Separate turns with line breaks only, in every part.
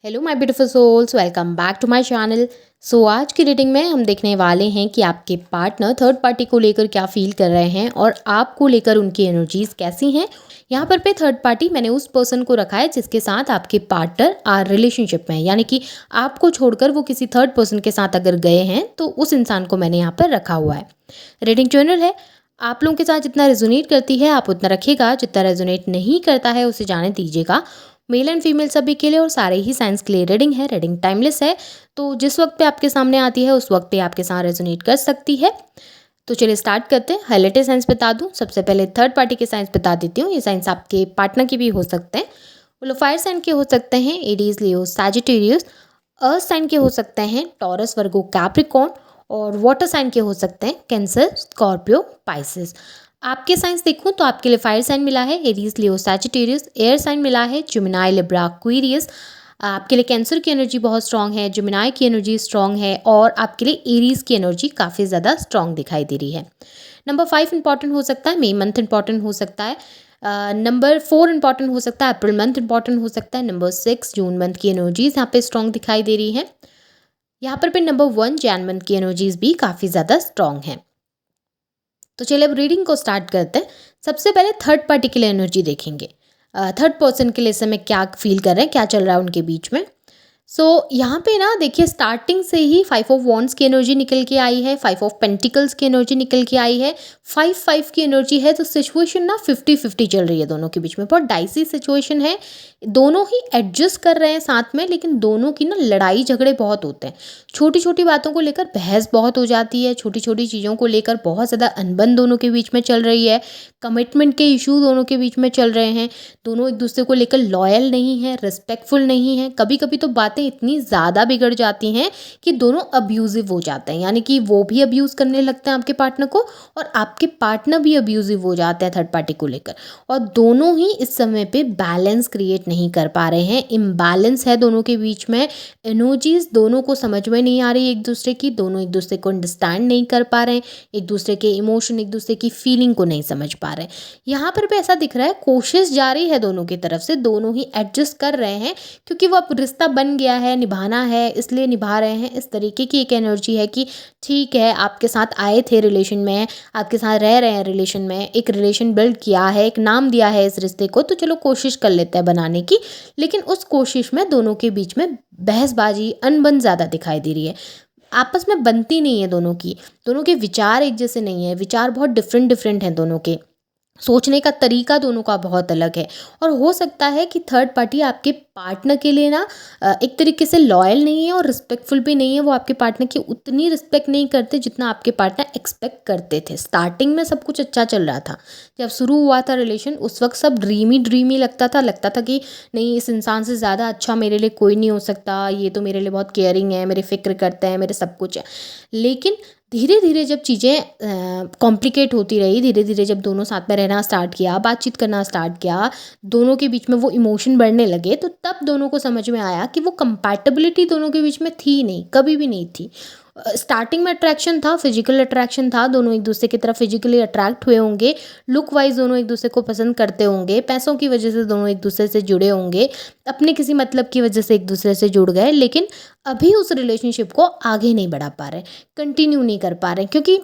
Hello my beautiful souls, welcome back to my channel. आज की reading में हम देखने वाले हैं कि आपके पार्टनर थर्ड पार्टी को लेकर क्या फील कर रहे हैं और आपको लेकर उनकी एनर्जीज कैसी हैं। यहाँ पर पे थर्ड पार्टी मैंने उस पर्सन को रखा है जिसके साथ आपके पार्टनर आर रिलेशनशिप में है, यानी कि आपको छोड़कर वो किसी थर्ड पर्सन के साथ अगर गए हैं तो उस इंसान को मैंने यहाँ पर रखा हुआ है। रीडिंग जनरल है, आप लोगों के साथ जितना रेजोनेट करती है आप उतना रखिएगा, जितना रेजोनेट नहीं करता है उसे जाने दीजिएगा। मेल एंड फीमेल सभी के लिए और सारे ही साइंस के लिए रीडिंग है। रीडिंग टाइमलेस है, तो जिस वक्त पे आपके सामने आती है उस वक्त पे आपके साथ रेजोनेट कर सकती है। तो चलिए स्टार्ट करते हैं। हाईलाइटेड साइंस बता दूं, सबसे पहले थर्ड पार्टी के साइंस बता देती हूँ। ये साइंस आपके पार्टनर के भी हो सकते हैं। वो लोग फायर साइन के हो सकते हैं, एडीज, लियो, सैजिटेरियस। अर्थ साइन के हो सकते हैं, टॉरस, वर्गो, कैप्रिकॉर्न। और वाटर साइन के हो सकते हैं, कैंसर, स्कॉर्पियो, पाइसेस। आपके साइंस देखूं तो आपके लिए फायर साइन मिला है, एरीज, लियो, सैजिटेरियस। एयर साइन मिला है, जेमिनी, लिब्रा, एक्वेरियस। आपके लिए कैंसर की एनर्जी बहुत स्ट्रांग है, जेमिनी की एनर्जी स्ट्रांग है और आपके लिए एरीज की एनर्जी काफ़ी ज़्यादा स्ट्रांग दिखाई दे रही है। नंबर 5 इंपॉर्टेंट हो सकता है, मई मंथ इंपॉर्टेंट हो सकता है। नंबर 4 इंपॉर्टेंट हो सकता है, अप्रैल मंथ इंपॉर्टेंट हो सकता है। नंबर 6 जून मंथ की एनर्जीज यहाँ पे स्ट्रांग दिखाई दे रही है। यहाँ पर नंबर 1 जैन मंथ की एनर्जीज भी काफ़ी ज़्यादा स्ट्रांग है। तो चलिए अब रीडिंग को स्टार्ट करते हैं। सबसे पहले थर्ड पार्टी के लिए एनर्जी देखेंगे। थर्ड पर्सन के लिए इस समय क्या फील कर रहे हैं, क्या चल रहा है उनके बीच में। यहाँ पे ना देखिए, स्टार्टिंग से ही 5 ऑफ वॉन्ड्स की एनर्जी निकल के आई है, 5 ऑफ पेंटिकल्स की एनर्जी निकल के आई है, 5-5 की एनर्जी है। तो सिचुएशन ना 50-50 चल रही है दोनों के बीच में, बहुत डाइसी सिचुएशन है। दोनों ही एडजस्ट कर रहे हैं साथ में, लेकिन दोनों की ना लड़ाई झगड़े बहुत होते हैं। छोटी छोटी बातों को लेकर बहस बहुत हो जाती है, छोटी छोटी चीज़ों को लेकर बहुत ज़्यादा अनबन दोनों के बीच में चल रही है। कमिटमेंट के इशू दोनों के बीच में चल रहे हैं। दोनों एक दूसरे को लेकर लॉयल नहीं है, रिस्पेक्टफुल नहीं है। कभी कभी तो बातें इतनी ज़्यादा बिगड़ जाती हैं कि दोनों अब्यूजिव हो जाते हैं, यानी कि वो भी अब्यूज़ करने लगते हैं आपके पार्टनर को और आपके पार्टनर भी अब्यूजिव हो जाते हैं थर्ड पार्टी को लेकर। और दोनों ही इस समय पे बैलेंस क्रिएट नहीं कर पा रहे हैं, इम्बैलेंस है दोनों के बीच में। एनर्जीज दोनों को समझ में नहीं आ रही एक दूसरे की, दोनों एक दूसरे को अंडरस्टैंड नहीं कर पा रहे हैं, एक दूसरे के इमोशन, एक दूसरे की फीलिंग को नहीं समझ पा रहे हैं। यहाँ पर भी ऐसा दिख रहा है, कोशिश जारी है दोनों की तरफ से, दोनों ही एडजस्ट कर रहे हैं क्योंकि वो अब रिश्ता बन गया है, निभाना है इसलिए निभा रहे हैं। इस तरीके की एक एनर्जी है कि ठीक है, आपके साथ आए थे रिलेशन में, आपके साथ रह रहे हैं रिलेशन में, एक रिलेशन बिल्ड किया है, एक नाम दिया है इस रिश्ते को, तो चलो कोशिश कर लेते हैं बनाने की। लेकिन उस कोशिश में दोनों के बीच में बहसबाजी, अनबन ज़्यादा दिखाई दे रही है, आपस में बनती नहीं है दोनों की। दोनों के विचार एक जैसे नहीं है, विचार बहुत डिफरेंट डिफरेंट हैं दोनों के, सोचने का तरीका दोनों का बहुत अलग है। और हो सकता है कि थर्ड पार्टी आपके पार्टनर के लिए ना एक तरीके से लॉयल नहीं है और रिस्पेक्टफुल भी नहीं है। वो आपके पार्टनर की उतनी रिस्पेक्ट नहीं करते जितना आपके पार्टनर एक्सपेक्ट करते थे। स्टार्टिंग में सब कुछ अच्छा चल रहा था, जब शुरू हुआ था रिलेशन उस वक्त सब ड्रीमी ड्रीमी लगता था कि नहीं, इस इंसान से ज़्यादा अच्छा मेरे लिए कोई नहीं हो सकता, ये तो मेरे लिए बहुत केयरिंग है, मेरे फिक्र करते हैं, मेरे सब कुछ है। लेकिन धीरे धीरे जब चीज़ें कॉम्प्लिकेट होती रही, धीरे धीरे जब दोनों साथ में रहना स्टार्ट किया, बातचीत करना स्टार्ट किया, दोनों के बीच में वो इमोशन बढ़ने लगे, तो तब दोनों को समझ में आया कि वो कंपैटिबिलिटी दोनों के बीच में थी नहीं, कभी भी नहीं थी। स्टार्टिंग में अट्रैक्शन था, फिजिकल अट्रैक्शन था, दोनों एक दूसरे की तरफ फिजिकली अट्रैक्ट हुए होंगे, लुक वाइज दोनों एक दूसरे को पसंद करते होंगे, पैसों की वजह से दोनों एक दूसरे से जुड़े होंगे, अपने किसी मतलब की वजह से एक दूसरे से जुड़ गए। लेकिन अभी उस रिलेशनशिप को आगे नहीं बढ़ा पा रहे, कंटिन्यू नहीं कर पा रहे, क्योंकि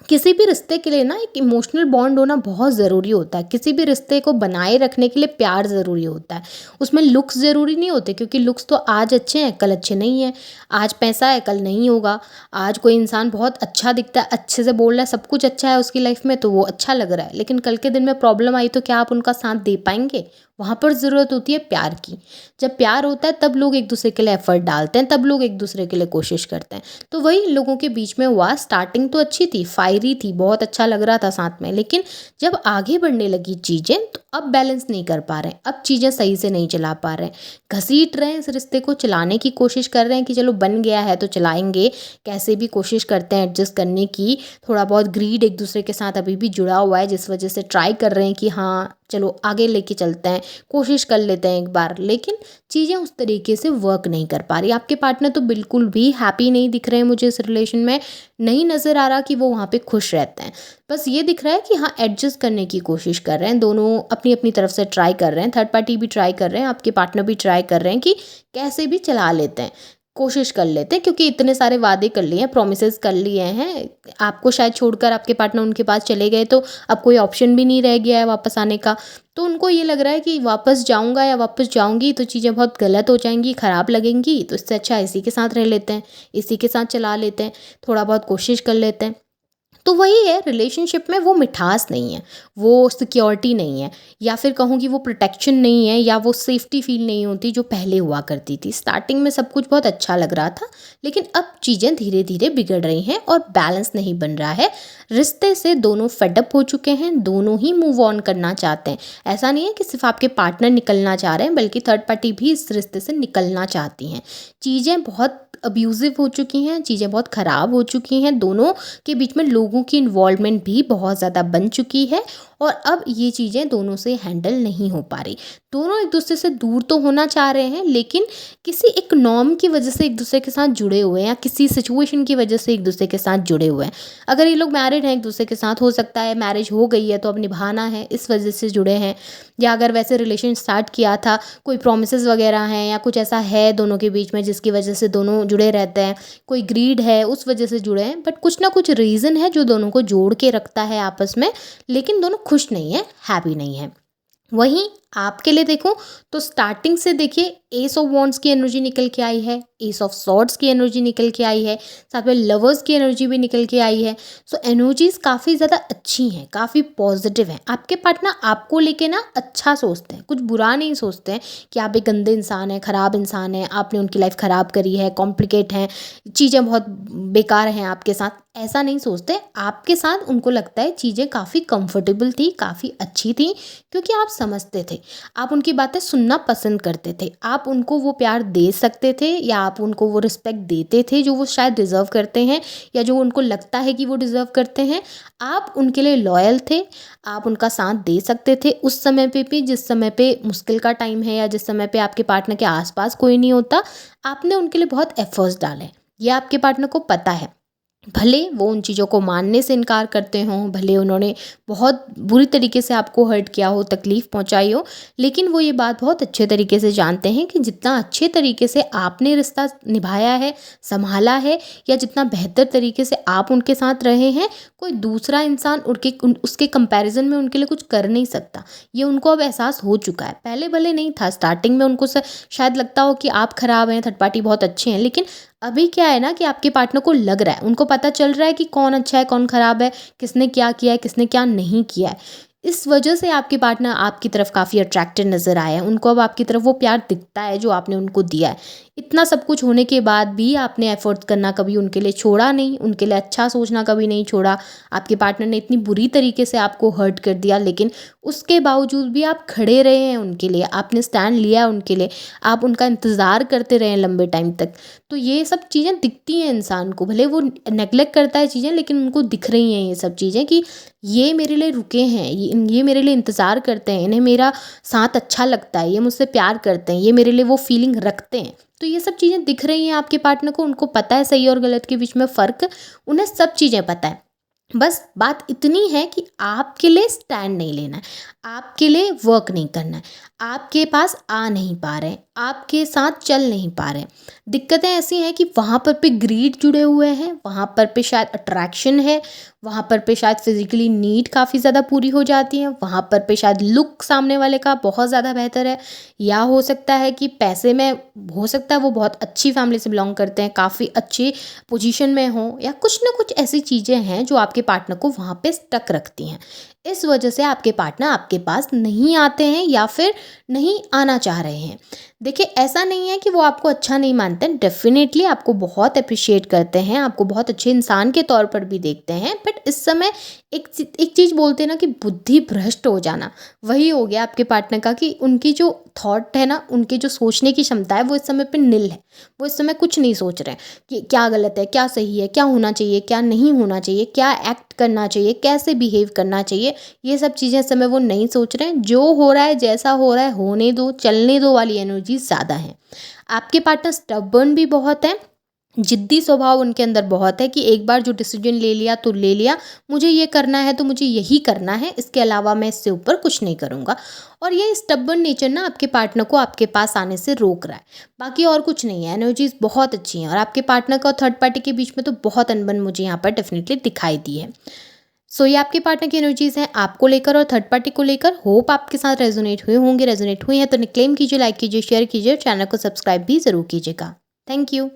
किसी भी रिश्ते के लिए ना एक इमोशनल बॉन्ड होना बहुत ज़रूरी होता है। किसी भी रिश्ते को बनाए रखने के लिए प्यार ज़रूरी होता है, उसमें लुक्स ज़रूरी नहीं होते, क्योंकि लुक्स तो आज अच्छे हैं कल अच्छे नहीं हैं, आज पैसा है कल नहीं होगा। आज कोई इंसान बहुत अच्छा दिखता है, अच्छे से बोल रहा है, सब कुछ अच्छा है उसकी लाइफ में, तो वो अच्छा लग रहा है, लेकिन कल के दिन में प्रॉब्लम आई तो क्या आप उनका साथ दे पाएंगे? वहाँ पर ज़रूरत होती है प्यार की। जब प्यार होता है तब लोग एक दूसरे के लिए एफर्ट डालते हैं, तब लोग एक दूसरे के लिए कोशिश करते हैं। तो वही लोगों के बीच में हुआ। स्टार्टिंग तो अच्छी थी, फायरी थी, बहुत अच्छा लग रहा था साथ में, लेकिन जब आगे बढ़ने लगी चीज़ें तो अब बैलेंस नहीं कर पा रहे हैं, अब चीज़ें सही से नहीं चला पा रहे हैं, घसीट रहे हैं इस रिश्ते को, चलाने की कोशिश कर रहे हैं कि चलो बन गया है तो चलाएंगे, कैसे भी कोशिश करते हैं एडजस्ट करने की। थोड़ा बहुत ग्रीड एक दूसरे के साथ अभी भी जुड़ा हुआ है, जिस वजह से ट्राई कर रहे हैं कि हाँ चलो आगे लेके चलते हैं, कोशिश कर लेते हैं एक बार, लेकिन चीज़ें उस तरीके से वर्क नहीं कर पा रही। आपके पार्टनर तो बिल्कुल भी हैप्पी नहीं दिख रहे हैं मुझे इस रिलेशन में, नहीं नज़र आ रहा कि वो वहाँ पे खुश रहते हैं। बस ये दिख रहा है कि हाँ एडजस्ट करने की कोशिश कर रहे हैं, दोनों अपनी अपनी तरफ से ट्राई कर रहे हैं, थर्ड पार्टी भी ट्राई कर रहे हैं, आपके पार्टनर भी ट्राई कर रहे हैं कि कैसे भी चला लेते हैं, कोशिश कर लेते हैं, क्योंकि इतने सारे वादे कर लिए हैं, प्रोमिसेस कर लिए हैं। आपको शायद छोड़कर आपके पार्टनर उनके पास चले गए, तो अब कोई ऑप्शन भी नहीं रह गया है वापस आने का। तो उनको ये लग रहा है कि वापस जाऊँगा या वापस जाऊँगी तो चीज़ें बहुत गलत हो जाएँगी, ख़राब लगेंगी, तो इससे अच्छा इसी के साथ रह लेते हैं, इसी के साथ चला लेते हैं, थोड़ा बहुत कोशिश कर लेते हैं। तो वही है, रिलेशनशिप में वो मिठास नहीं है, वो सिक्योरिटी नहीं है, या फिर कहूँ कि वो प्रोटेक्शन नहीं है, या वो सेफ्टी फील नहीं होती जो पहले हुआ करती थी। स्टार्टिंग में सब कुछ बहुत अच्छा लग रहा था, लेकिन अब चीज़ें धीरे धीरे बिगड़ रही हैं और बैलेंस नहीं बन रहा है। रिश्ते से दोनों फेडअप हो चुके हैं, दोनों ही मूव ऑन करना चाहते हैं। ऐसा नहीं है कि सिर्फ आपके पार्टनर निकलना चाह रहे हैं, बल्कि थर्ड पार्टी भी इस रिश्ते से निकलना चाहती हैं। चीज़ें बहुत अब्यूज़िव हो चुकी हैं, चीज़ें बहुत ख़राब हो चुकी हैं, दोनों के बीच में लोगों की इन्वॉल्वमेंट भी बहुत ज़्यादा बन चुकी है, और अब ये चीज़ें दोनों से हैंडल नहीं हो पा रही। दोनों एक दूसरे से दूर तो होना चाह रहे हैं, लेकिन किसी एक नॉर्म की वजह से एक दूसरे के साथ जुड़े हुए हैं, या किसी सिचुएशन की वजह से एक दूसरे के साथ जुड़े हुए हैं। अगर ये लोग मैरिड हैं, एक दूसरे के साथ हो सकता है मैरिज हो गई है तो अब निभाना है, इस वजह से जुड़े हैं। या अगर वैसे रिलेशन स्टार्ट किया था, कोई प्रोमिसेस वगैरह हैं, या कुछ ऐसा है दोनों के बीच में जिसकी वजह से दोनों जुड़े रहते हैं, कोई ग्रीड है उस वजह से जुड़े हैं, बट कुछ ना कुछ रीज़न है जो दोनों को जोड़ के रखता है आपस में, लेकिन दोनों खुश नहीं है, हैप्पी नहीं है। वहीं आपके लिए देखूं तो स्टार्टिंग से देखिए, एस ऑफ वॉन्ड्स की एनर्जी निकल के आई है, एस ऑफ सॉर्ड्स की एनर्जी निकल के आई है, साथ में लवर्स की एनर्जी भी निकल के आई है। सो एनर्जीज काफ़ी ज़्यादा अच्छी हैं, काफ़ी पॉजिटिव हैं। आपके पार्टनर आपको लेके ना अच्छा सोचते हैं, कुछ बुरा नहीं सोचते हैं कि आप एक गंदे इंसान हैं, ख़राब इंसान हैं, आपने उनकी लाइफ ख़राब करी है, कॉम्प्लिकेट हैं, चीज़ें बहुत बेकार हैं आपके साथ, ऐसा नहीं सोचते। आपके साथ उनको लगता है चीज़ें काफ़ी कंफर्टेबल थी, काफ़ी अच्छी थी, क्योंकि आप समझते थे, आप उनकी बातें सुनना पसंद करते थे, आप उनको वो प्यार दे सकते थे, या आप उनको वो रिस्पेक्ट देते थे जो वो शायद डिज़र्व करते हैं, या जो उनको लगता है कि वो डिज़र्व करते हैं। आप उनके लिए लॉयल थे, आप उनका साथ दे सकते थे उस समय पे भी, जिस समय पे मुश्किल का टाइम है, या जिस समय पे आपके पार्टनर के आसपास कोई नहीं होता, आपने उनके लिए बहुत एफर्ट्स डाले। ये आपके पार्टनर को पता है। भले वो उन चीज़ों को मानने से इनकार करते हों, भले उन्होंने बहुत बुरी तरीके से आपको हर्ट किया हो, तकलीफ़ पहुंचाई हो, लेकिन वो ये बात बहुत अच्छे तरीके से जानते हैं कि जितना अच्छे तरीके से आपने रिश्ता निभाया है, संभाला है, या जितना बेहतर तरीके से आप उनके साथ रहे हैं, कोई दूसरा इंसान उसके कंपैरिजन में उनके लिए कुछ कर नहीं सकता। ये उनको अब एहसास हो चुका है। पहले भले नहीं था, स्टार्टिंग में उनको शायद लगता हो कि आप ख़राब हैं, थर्ड पार्टी बहुत अच्छे हैं, लेकिन अभी क्या है ना कि आपके पार्टनर को लग रहा है, उनको पता चल रहा है कि कौन अच्छा है, कौन ख़राब है, किसने क्या किया है, किसने क्या नहीं किया है। इस वजह से आपके पार्टनर आपकी तरफ काफ़ी अट्रैक्टेड नज़र आए हैं। उनको अब आपकी तरफ वो प्यार दिखता है जो आपने उनको दिया है। इतना सब कुछ होने के बाद भी आपने एफ़र्ट्स करना कभी उनके लिए छोड़ा नहीं, उनके लिए अच्छा सोचना कभी नहीं छोड़ा। आपके पार्टनर ने इतनी बुरी तरीके से आपको हर्ट कर दिया, लेकिन उसके बावजूद भी आप खड़े रहे हैं उनके लिए, आपने स्टैंड लिया उनके लिए, आप उनका इंतज़ार करते रहे लंबे टाइम तक। तो ये सब चीज़ें दिखती हैं इंसान को, भले वो नेगलेक्ट करता है चीज़ें, लेकिन उनको दिख रही हैं ये सब चीज़ें कि ये मेरे लिए रुके हैं, ये मेरे लिए इंतज़ार करते हैं, इन्हें मेरा साथ अच्छा लगता है, ये मुझसे प्यार करते हैं, ये मेरे लिए वो फीलिंग रखते हैं। तो ये सब चीज़ें दिख रही हैं आपके पार्टनर को, उनको पता है सही और गलत के बीच में फ़र्क, उन्हें सब चीज़ें पता है। बस बात इतनी है कि आपके लिए स्टैंड नहीं लेना है, आपके लिए वर्क नहीं करना है, आपके पास आ नहीं पा रहे हैं, आपके साथ चल नहीं पा रहे हैं। दिक्कतें ऐसी हैं कि वहाँ पर पे ग्रीड जुड़े हुए हैं, वहाँ पर पे शायद अट्रैक्शन है, वहाँ पर पे शायद फिजिकली नीड काफ़ी ज़्यादा पूरी हो जाती है, वहाँ पर पे शायद लुक सामने वाले का बहुत ज़्यादा बेहतर है, या हो सकता है कि पैसे में, हो सकता है वो बहुत अच्छी फैमिली से बिलोंग करते हैं, काफ़ी अच्छी पोजीशन में हो, या कुछ ना कुछ ऐसी चीज़ें हैं जो आपके पार्टनर को वहाँ पे स्टक रखती हैं। इस वजह से आपके पार्टनर आपके पास नहीं आते हैं, या फिर नहीं आना चाह रहे हैं। देखिए, ऐसा नहीं है कि वो आपको अच्छा नहीं मानते हैं, डेफ़िनेटली आपको बहुत अप्रिशिएट करते हैं, आपको बहुत अच्छे इंसान के तौर पर भी देखते हैं, बट इस समय एक चीज़ बोलते हैं ना कि बुद्धि भ्रष्ट हो जाना, वही हो गया आपके पार्टनर का, कि उनकी जो थॉट है ना, उनकी जो सोचने की क्षमता है, वो इस समय पे निल है। वो इस समय कुछ नहीं सोच रहे हैं कि क्या गलत है, क्या सही है, क्या होना चाहिए, क्या नहीं होना चाहिए, क्या एक्ट करना चाहिए, कैसे बिहेव करना चाहिए, ये सब चीज़ें इस समय वो नहीं सोच रहे हैं। जो हो रहा है, जैसा हो रहा है, होने दो, चलने दो वाली एनर्जी ज़्यादा है। आपके पार्टनर स्टबर्न भी बहुत हैं, जिद्दी स्वभाव उनके अंदर बहुत है कि एक बार जो डिसीजन ले लिया तो ले लिया, मुझे ये करना है तो मुझे यही करना है, इसके अलावा मैं इससे ऊपर कुछ नहीं करूँगा। और ये स्टबर्न नेचर ना आपके पार्टनर को आपके पास आने से रोक रहा है, बाकी और कुछ नहीं है। एनर्जीज बहुत अच्छी हैं और आपके पार्टनर का और थर्ड पार्टी के बीच में तो बहुत अनबन मुझे यहाँ पर डेफिनेटली दिखाई दी है। सो ये आपके पार्टनर की एनर्जीज हैं आपको लेकर और थर्ड पार्टी को लेकर। होप आपके साथ रेजोनेट हुए होंगे। रेजोनेट हुए हैं तो क्लेम कीजिए, लाइक कीजिए, शेयर कीजिए, चैनल को सब्सक्राइब भी ज़रूर कीजिएगा। Thank you.